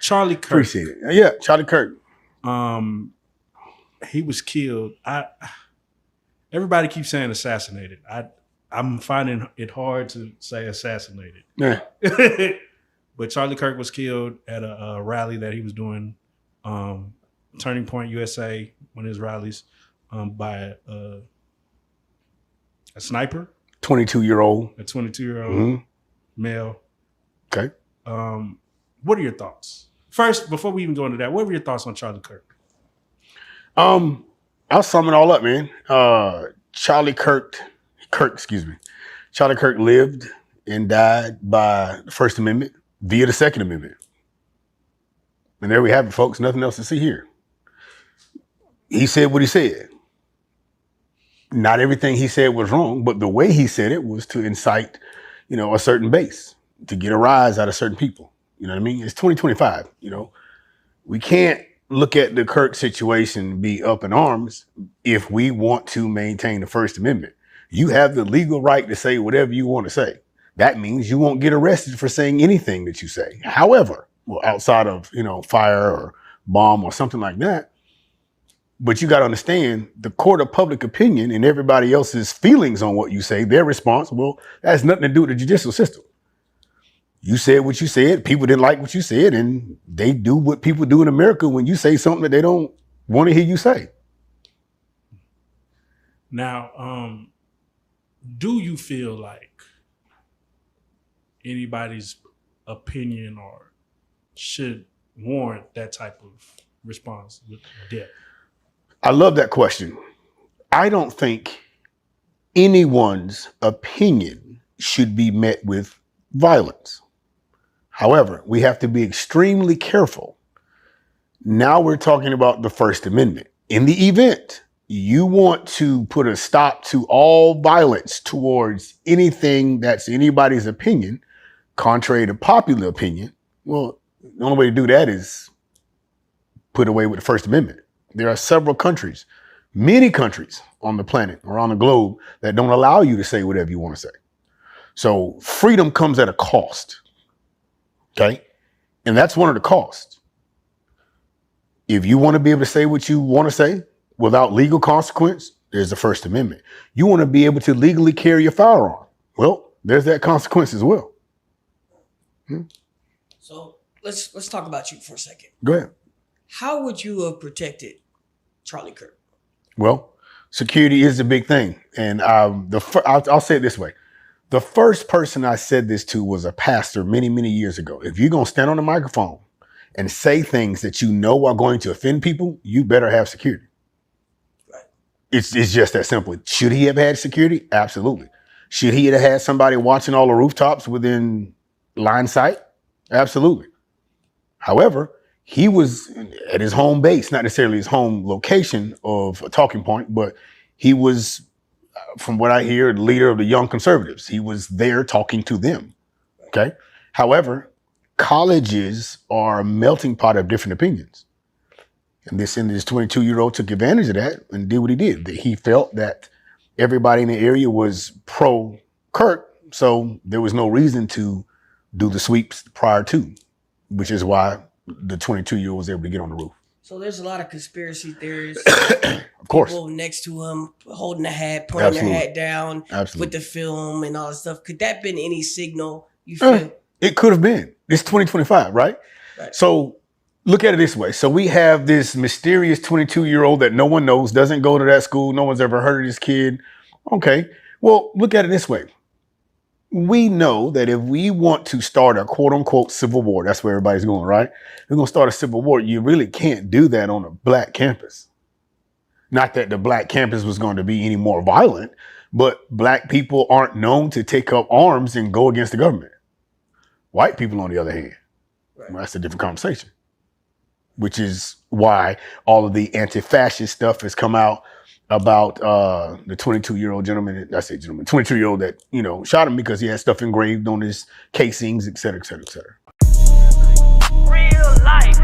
Charlie Kirk. Appreciate it. Yeah, Charlie Kirk. He was killed. Everybody keeps saying assassinated. I'm finding it hard to say assassinated. Yeah. But Charlie Kirk was killed at a rally that he was doing, Turning Point USA, one of his rallies, by a sniper. 22-year-old. A 22-year-old male. Okay. What are your thoughts? First, before we even go into that, what were your thoughts on Charlie Kirk? I'll sum it all up, man. Charlie Kirk lived and died by the First Amendment via the Second Amendment. And there we have it, folks. Nothing else to see here. He said what he said. Not everything he said was wrong, but the way he said it was to incite, a certain base, to get a rise out of certain people. You know what I mean? It's 2025, We can't look at the Kirk situation be up in arms if we want to maintain the First Amendment. You have the legal right to say whatever you want to say. That means you won't get arrested for saying anything that you say. However, outside of, fire or bomb or something like that. But you got to understand the court of public opinion and everybody else's feelings on what you say, their response, that has nothing to do with the judicial system. You said what you said. People didn't like what you said, and they do what people do in America when you say something that they don't want to hear you say. Now, do you feel like anybody's opinion or should warrant that type of response with death? I love that question. I don't think anyone's opinion should be met with violence. However, we have to be extremely careful. Now we're talking about the First Amendment. In the event you want to put a stop to all violence towards anything that's anybody's opinion, contrary to popular opinion, the only way to do that is put away with the First Amendment. There are several countries, many countries on the planet, around the globe, that don't allow you to say whatever you want to say. So freedom comes at a cost. Okay. And that's one of the costs. If you want to be able to say what you want to say without legal consequence, there's the First Amendment. You want to be able to legally carry a firearm. Well, there's that consequence as well. So let's talk about you for a second. Go ahead. How would you have protected Charlie Kirk? Well, security is a big thing. And I'll say it this way. The first person I said this to was a pastor many, many years ago. If you're going to stand on the microphone and say things that you know are going to offend people, you better have security. Right. It's just that simple. Should he have had security? Absolutely. Should he have had somebody watching all the rooftops within line sight? Absolutely. However, he was at his home base, not necessarily his home location of a talking point, but he was, from what I hear, the leader of the Young Conservatives. He was there talking to them. Okay. However, colleges are a melting pot of different opinions. And this 22-year-old took advantage of that and did what he did. He felt that everybody in the area was pro Kirk, so there was no reason to do the sweeps prior to, which is why the 22-year-old was able to get on the roof. So there's a lot of conspiracy theories. Of course. People next to him holding the hat, putting their hat down with the film and all that stuff. Could that been any signal you feel? It could have been. It's 2025, right? So look at it this way. So we have this mysterious 22-year-old that no one knows, doesn't go to that school. No one's ever heard of this kid. Okay. Well, look at it this way. We know that if we want to start a quote unquote civil war, that's where everybody's going, right? We're going to start a civil war. You really can't do that on a black campus. Not that the black campus was going to be any more violent, but black people aren't known to take up arms and go against the government. White people, on the other hand, well, that's a different conversation, which is why all of the anti-fascist stuff has come out about the 22-year-old gentleman, 22-year-old that, shot him because he had stuff engraved on his casings, et cetera, et cetera, et cetera. Real life.